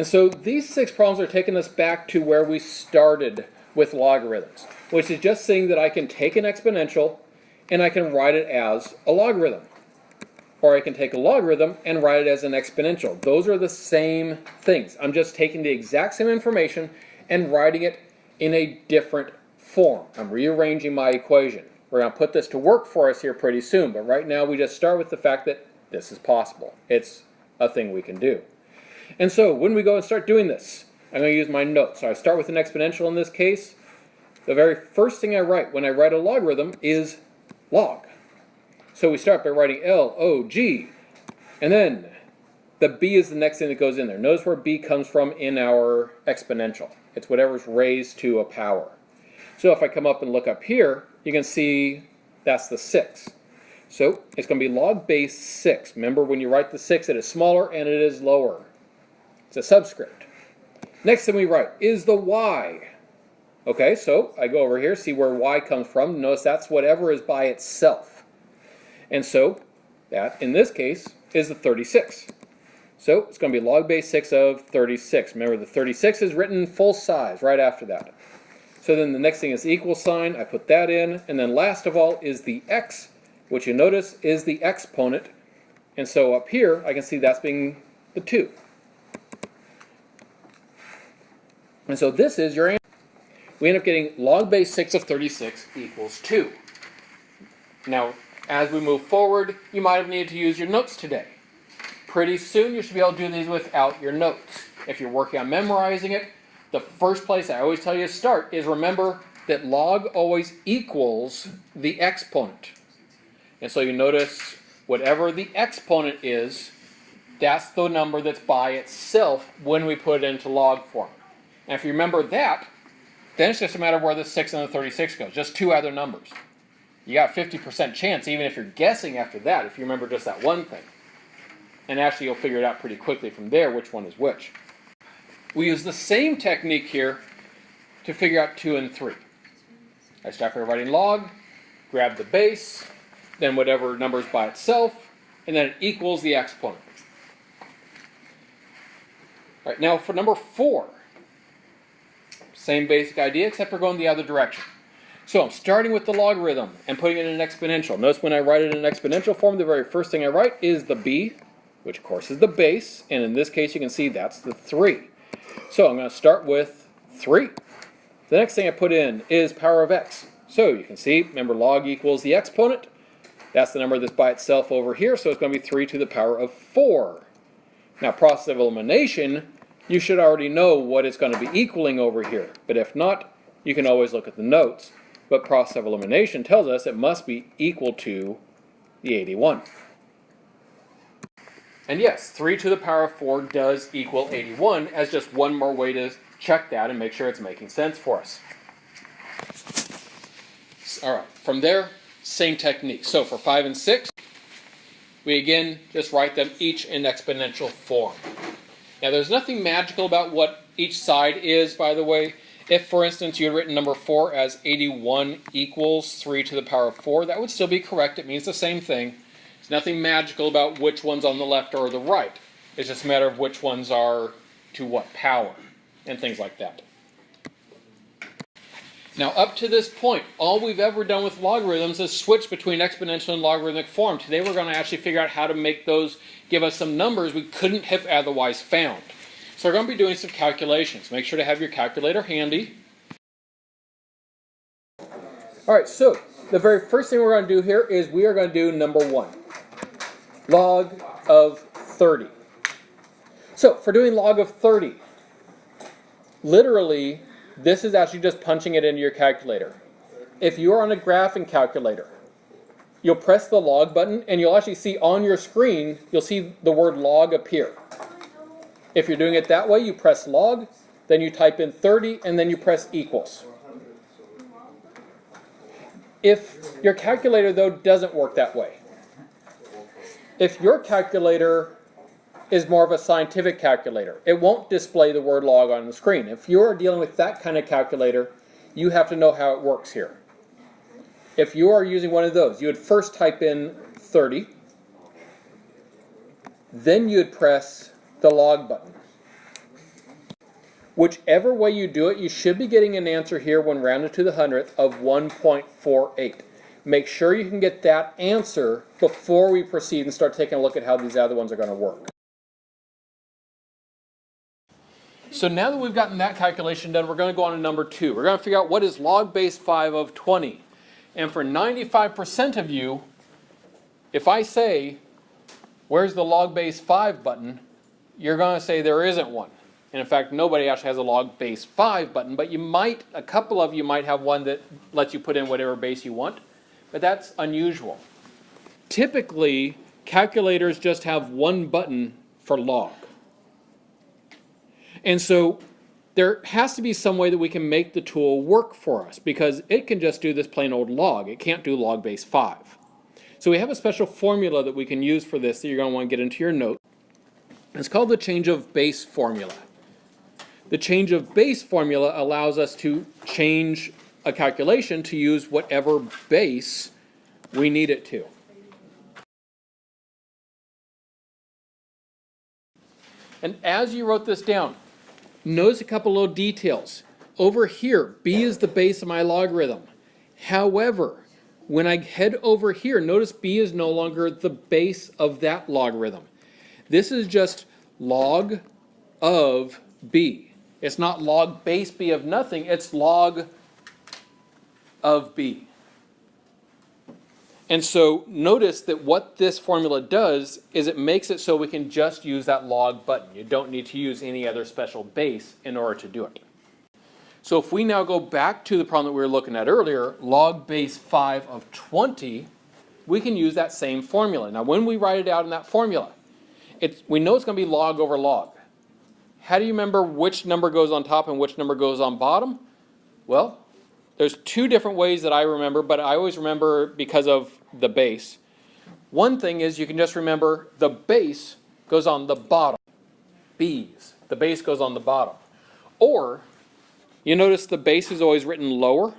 And so these 6 problems are taking us back to where we started with logarithms, which is just saying that I can take an exponential and I can write it as a logarithm. Or I can take a logarithm and write it as an exponential. Those are the same things. I'm just taking the exact same information and writing it in a different form. I'm rearranging my equation. We're going to put this to work for us here pretty soon, but right now we just start with the fact that this is possible. It's a thing we can do. And so when we go and start doing this, I'm going to use my notes. So I start with an exponential in this case. The very first thing I write when I write a logarithm is log. So we start by writing L-O-G, and then the B is the next thing that goes in there. Notice where B comes from in our exponential. It's whatever's raised to a power. So if I come up and look up here, you can see that's the 6. So it's going to be log base 6. Remember, when you write the 6, it is smaller and it is lower. It's a subscript. Next thing we write is the y. Okay, so I go over here, see where y comes from. Notice that's whatever is by itself. And so that, in this case, is the 36. So it's going to be log base 6 of 36. Remember, the 36 is written full size right after that. So then the next thing is the equal sign. I put that in. And then last of all is the x, which you notice is the exponent. And so up here, I can see that's being the 2. And so this is your answer. We end up getting log base 6 of 36 equals 2. Now, as we move forward, you might have needed to use your notes today. Pretty soon you should be able to do these without your notes. If you're working on memorizing it, the first place I always tell you to start is remember that log always equals the exponent. And so you notice whatever the exponent is, that's the number that's by itself when we put it into log form. And if you remember that, then it's just a matter of where the 6 and the 36 goes, just 2 other numbers. You got a 50% chance, even if you're guessing after that, if you remember just that one thing. And actually, you'll figure it out pretty quickly from there, which one is which. We use the same technique here to figure out 2 and 3. I start by writing log, grab the base, then whatever number is by itself, and then it equals the exponent. All right, now for number 4, same basic idea, except we're going the other direction. So I'm starting with the logarithm and putting it in an exponential. Notice when I write it in an exponential form, the very first thing I write is the b, which of course is the base, and in this case you can see that's the 3. So I'm going to start with 3. The next thing I put in is power of x. So you can see, remember log equals the exponent. That's the number that's by itself over here, so it's going to be 3 to the power of 4. Now process of elimination, you should already know what it's going to be equaling over here. But if not, you can always look at the notes. But process of elimination tells us it must be equal to the 81. And yes, 3 to the power of 4 does equal 81 as just one more way to check that and make sure it's making sense for us. All right, from there, same technique. So for 5 and 6, we again just write them each in exponential form. Now there's nothing magical about what each side is, by the way. If, for instance, you had written number 4 as 81 equals 3 to the power of 4, that would still be correct. It means the same thing. There's nothing magical about which one's on the left or the right. It's just a matter of which ones are to what power and things like that. Now, up to this point, all we've ever done with logarithms is switch between exponential and logarithmic form. Today we're going to actually figure out how to make those give us some numbers we couldn't have otherwise found. So we're going to be doing some calculations. Make sure to have your calculator handy. All right, so the very first thing we're going to do here is we are going to do number 1. Log of 30. So for doing log of 30, literally, this is actually just punching it into your calculator. If you are on a graphing calculator, you'll press the log button and you'll actually see on your screen, you'll see the word log appear. If you're doing it that way, you press log, then you type in 30, and then you press equals. If your calculator, though, doesn't work that way, if your calculator is more of a scientific calculator, it won't display the word log on the screen. If you're dealing with that kind of calculator, you have to know how it works here. If you are using one of those, you would first type in 30, then you would press the log button. Whichever way you do it, you should be getting an answer here when rounded to the 100th of 1.48. Make sure you can get that answer before we proceed and start taking a look at how these other ones are going to work. So now that we've gotten that calculation done, we're going to go on to number 2. We're going to figure out what is log base 5 of 20. And for 95% of you, if I say, where's the log base 5 button, you're going to say there isn't one. And in fact, nobody actually has a log base 5 button, but a couple of you might have one that lets you put in whatever base you want, but that's unusual. Typically, calculators just have one button for log. And so there has to be some way that we can make the tool work for us, because it can just do this plain old log. It can't do log base 5. So we have a special formula that we can use for this that you're going to want to get into your note. It's called the change of base formula. The change of base formula allows us to change a calculation to use whatever base we need it to. And as you wrote this down, notice a couple little details. Over here, b is the base of my logarithm. However, when I head over here, notice b is no longer the base of that logarithm. This is just log of b. It's not log base b of nothing, it's log of b. And so notice that what this formula does is it makes it so we can just use that log button. You don't need to use any other special base in order to do it. So if we now go back to the problem that we were looking at earlier, log base 5 of 20, we can use that same formula. Now when we write it out in that formula, we know it's going to be log over log. How do you remember which number goes on top and which number goes on bottom? Well, there's two different ways that I remember, but I always remember because of the base. One thing is you can just remember the base goes on the bottom. B's. The base goes on the bottom. Or you notice the base is always written lower,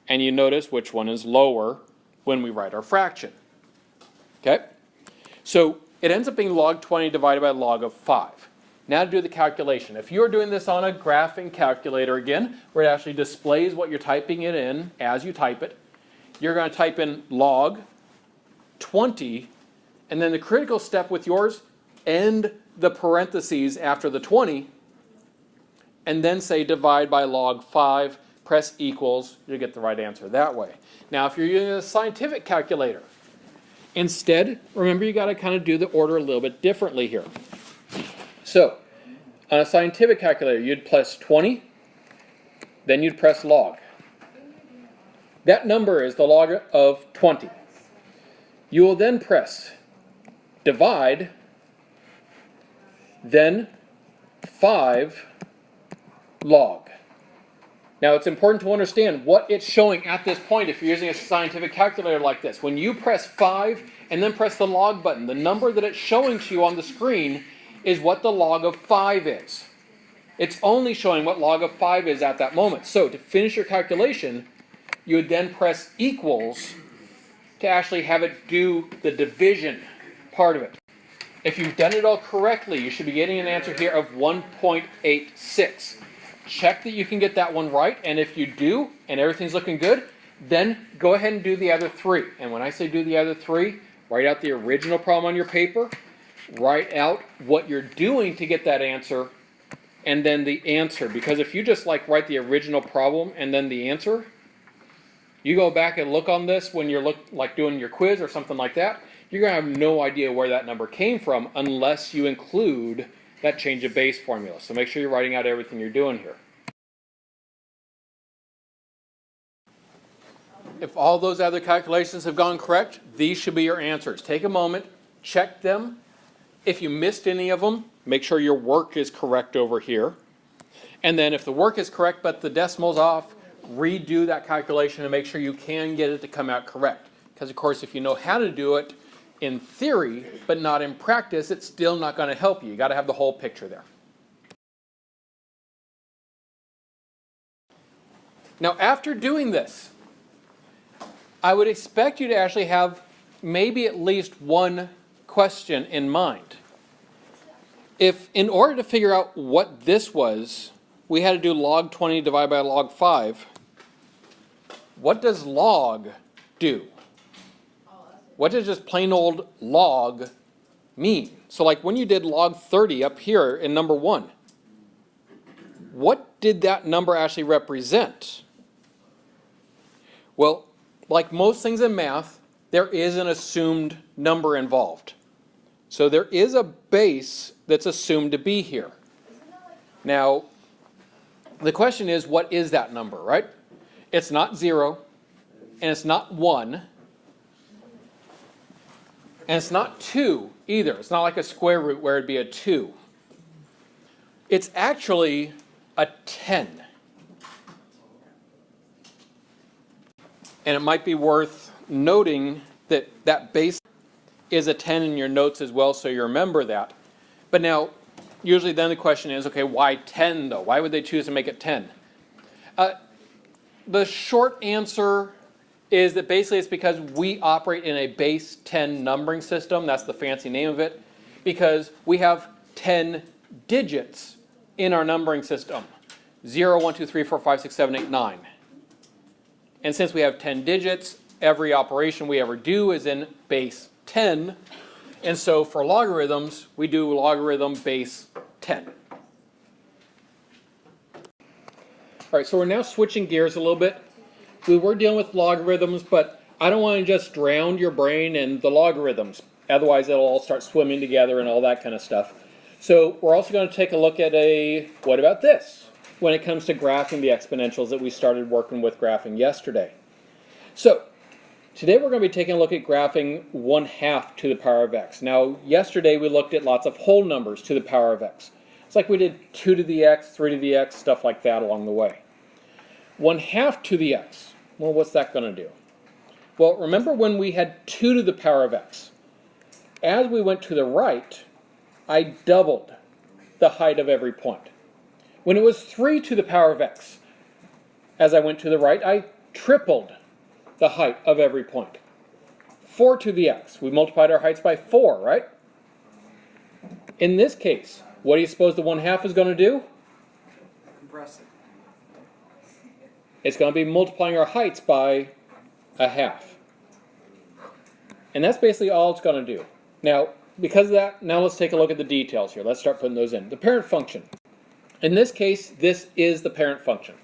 and you notice which one is lower when we write our fraction. Okay? So it ends up being log 20 divided by log of 5. Now to do the calculation. If you're doing this on a graphing calculator again, where it actually displays what you're typing it in as you type it, you're going to type in log 20, and then the critical step with yours, end the parentheses after the 20, and then say divide by log 5, press equals, you'll get the right answer that way. Now if you're using a scientific calculator, instead, remember you got to kind of do the order a little bit differently here. So, on a scientific calculator, you'd press 20, then you'd press log. That number is the log of 20. You will then press divide, then 5 log. Now it's important to understand what it's showing at this point if you're using a scientific calculator like this. When you press 5 and then press the log button, the number that it's showing to you on the screen is what the log of 5 is. It's only showing what log of 5 is at that moment. So to finish your calculation, you would then press equals to actually have it do the division part of it. If you've done it all correctly, you should be getting an answer here of 1.86. Check that you can get that one right, and if you do, and everything's looking good, then go ahead and do the other 3. And when I say do the other 3, write out the original problem on your paper, write out what you're doing to get that answer, and then the answer. Because if you just write the original problem and then the answer, you go back and look on this when you're doing your quiz or something like that, you're going to have no idea where that number came from unless you include that change of base formula. So make sure you're writing out everything you're doing here. If all those other calculations have gone correct, these should be your answers. Take a moment, check them. If you missed any of them, make sure your work is correct over here. And then if the work is correct but the decimal's off, redo that calculation and make sure you can get it to come out correct. Because of course if you know how to do it in theory but not in practice, it's still not going to help you. You got to have the whole picture there. Now after doing this, I would expect you to actually have maybe at least one question in mind. if in order to figure out what this was, we had to do log 20 divided by log 5, what does log do? What does just plain old log mean? So like when you did log 30 up here in number 1, what did that number actually represent? Well, like most things in math, there is an assumed number involved. So there is a base that's assumed to be here. Now, the question is, what is that number, right? It's not 0, and it's not 1, and it's not 2 either. It's not like a square root where it'd be a 2. It's actually a 10. And it might be worth noting that that base is a 10 in your notes as well, so you remember that. But now, usually then the question is, okay, why 10 though? Why would they choose to make it 10? The short answer is that basically it's because we operate in a base 10 numbering system. That's the fancy name of it. Because we have 10 digits in our numbering system. 0, 1, 2, 3, 4, 5, 6, 7, 8, 9. And since we have 10 digits, every operation we ever do is in base 10. And so for logarithms, we do logarithm base 10. All right, so we're now switching gears a little bit. We were dealing with logarithms, but I don't want to just drown your brain in the logarithms. Otherwise, it'll all start swimming together and all that kind of stuff. So we're also going to take a look at what about this? When it comes to graphing the exponentials that we started working with graphing yesterday. So today we're going to be taking a look at graphing 1/2 to the power of x. Now yesterday we looked at lots of whole numbers to the power of x. It's like we did 2 to the x, 3 to the x, stuff like that along the way. 1/2 to the x. Well, what's that going to do? Well, remember when we had 2 to the power of x? As we went to the right, I doubled the height of every point. When it was 3 to the power of x, as I went to the right, I tripled the height of every point. 4 to the x, we multiplied our heights by 4, right? In this case, what do you suppose the 1/2 is going to do? Compress it. It's going to be multiplying our heights by 1/2. And that's basically all it's going to do. Now, because of that, now let's take a look at the details here. Let's start putting those in. The parent function. In this case, this is the parent function.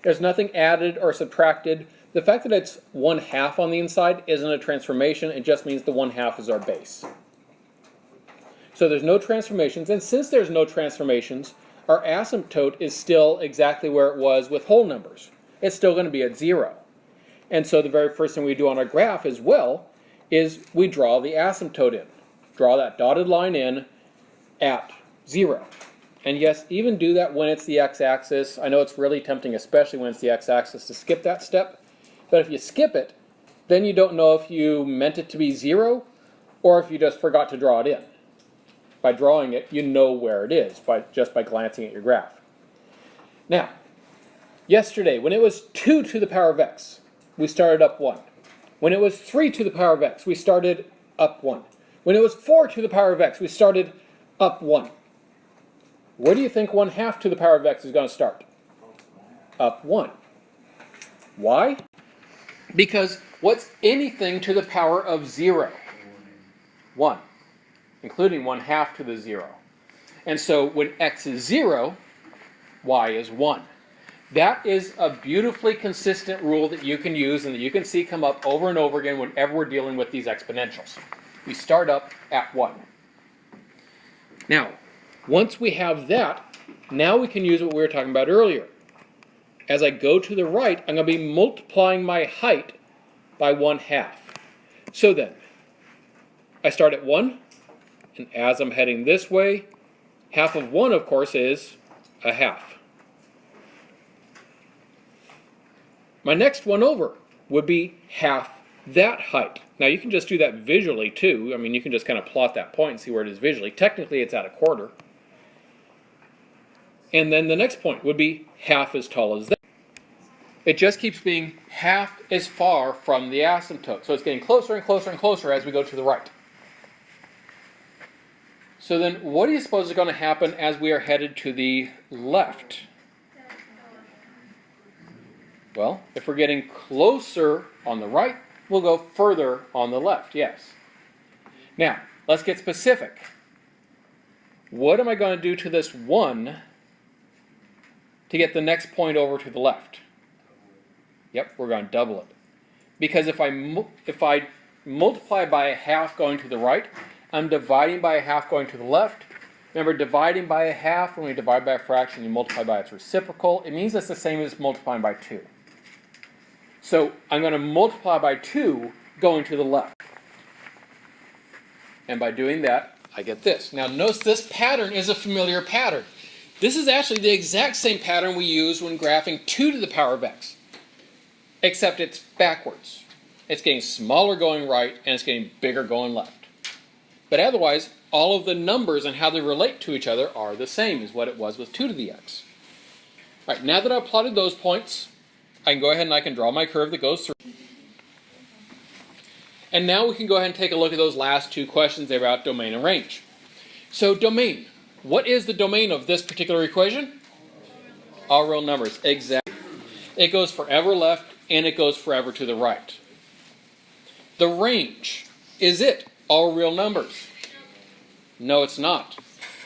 There's nothing added or subtracted. The fact that it's 1/2 on the inside isn't a transformation. It just means the 1/2 is our base. So there's no transformations. And since there's no transformations, our asymptote is still exactly where it was with whole numbers. It's still going to be at 0. And so the very first thing we do on our graph as well is we draw the asymptote in. Draw that dotted line in at 0. And yes, even do that when it's the x-axis. I know it's really tempting, especially when it's the x-axis, to skip that step. But if you skip it, then you don't know if you meant it to be 0 or if you just forgot to draw it in. By drawing it, you know where it is just by glancing at your graph. Now, yesterday, when it was 2 to the power of x, we started up 1. When it was 3 to the power of x, we started up 1. When it was 4 to the power of x, we started up 1. Where do you think 1/2 to the power of x is going to start? Up 1. Why? Because what's anything to the power of 0? 1. Including 1/2 to the 0. And so when x is 0, y is 1. That is a beautifully consistent rule that you can use and that you can see come up over and over again whenever we're dealing with these exponentials. We start up at 1. Now, once we have that, now we can use what we were talking about earlier. As I go to the right, I'm going to be multiplying my height by 1/2. So then, I start at 1, and as I'm heading this way, half of 1, of course, is 1/2. My next one over would be half that height. Now you can just do that visually too. I mean, you can just kind of plot that point and see where it is visually. Technically it's at 1/4. And then the next point would be half as tall as that. It just keeps being half as far from the asymptote. So it's getting closer and closer and closer as we go to the right. So then what do you suppose is going to happen as we are headed to the left? Well, if we're getting closer on the right, we'll go further on the left, yes. Now, let's get specific. What am I going to do to this 1 to get the next point over to the left? Yep, we're going to double it. Because if I multiply by a half going to the right, I'm dividing by a half going to the left. Remember, dividing by a half, when we divide by a fraction, you multiply by its reciprocal. It means it's the same as multiplying by 2. So I'm going to multiply by 2 going to the left. And by doing that, I get this. Now notice this pattern is a familiar pattern. This is actually the exact same pattern we use when graphing 2 to the power of x. Except it's backwards. It's getting smaller going right, and it's getting bigger going left. But otherwise, all of the numbers and how they relate to each other are the same as what it was with 2 to the x. All right, now that I've plotted those points, I can go ahead and I can draw my curve that goes through. And now we can go ahead and take a look at those last 2 questions about domain and range. So domain. What is the domain of this particular equation? All real numbers. Exactly. It goes forever left and it goes forever to the right. The range. Is it all real numbers? No, it's not.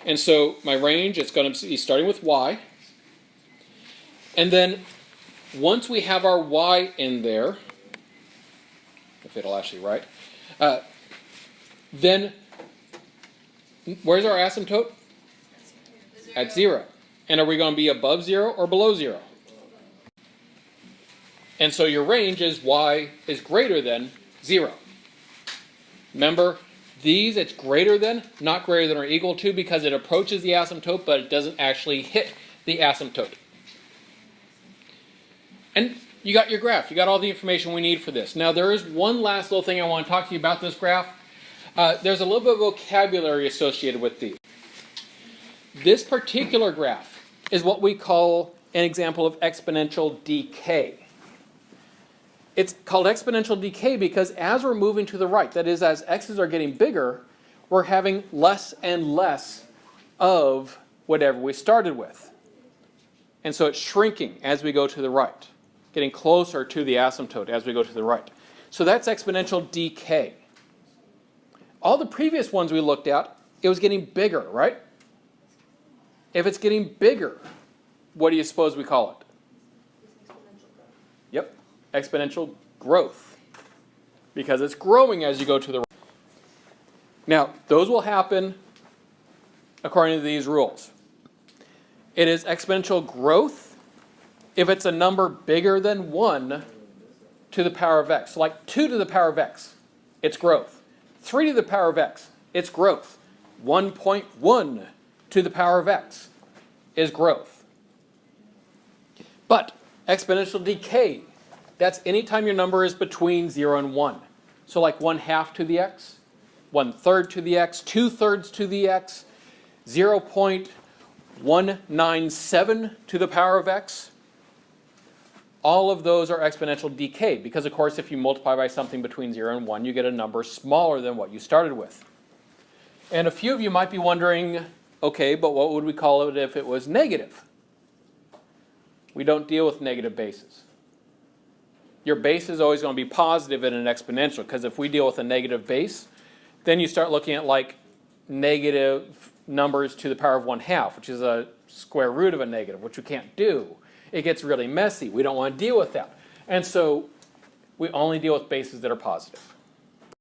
And so my range, it's going to be starting with y. And then once we have our y in there, if it'll actually write, then where's our asymptote? At 0. And are we going to be above 0 or below 0? And so your range is y is greater than 0. Remember, these it's greater than, not greater than or equal to, because it approaches the asymptote, but it doesn't actually hit the asymptote. And you got your graph. You got all the information we need for this. Now, there is one last little thing I want to talk to you about this graph. There's a little bit of vocabulary associated with these. This particular graph is what we call an example of exponential decay. It's called exponential decay because as we're moving to the right, that is, as x's are getting bigger, we're having less and less of whatever we started with. And so it's shrinking as we go to the right, getting closer to the asymptote as we go to the right. So that's exponential decay. All the previous ones we looked at, it was getting bigger, right? If it's getting bigger, what do you suppose we call it? Yep, exponential growth. Because it's growing as you go to the right. Now, those will happen according to these rules. It is exponential growth if it's a number bigger than 1 to the power of x. So like 2 to the power of x, it's growth. 3 to the power of x, it's growth. 1.1 to the power of x is growth. But exponential decay, that's anytime your number is between 0 and 1. So like 1/2 to the x, 1/3 to the x, 2/3 to the x, 0.197 to the power of x. All of those are exponential decay because, of course, if you multiply by something between 0 and 1, you get a number smaller than what you started with. And a few of you might be wondering, okay, but what would we call it if it was negative? We don't deal with negative bases. Your base is always going to be positive in an exponential because if we deal with a negative base, then you start looking at like negative numbers to the power of 1/2, which is a square root of a negative, which we can't do. It gets really messy. We don't want to deal with that. And so we only deal with bases that are positive.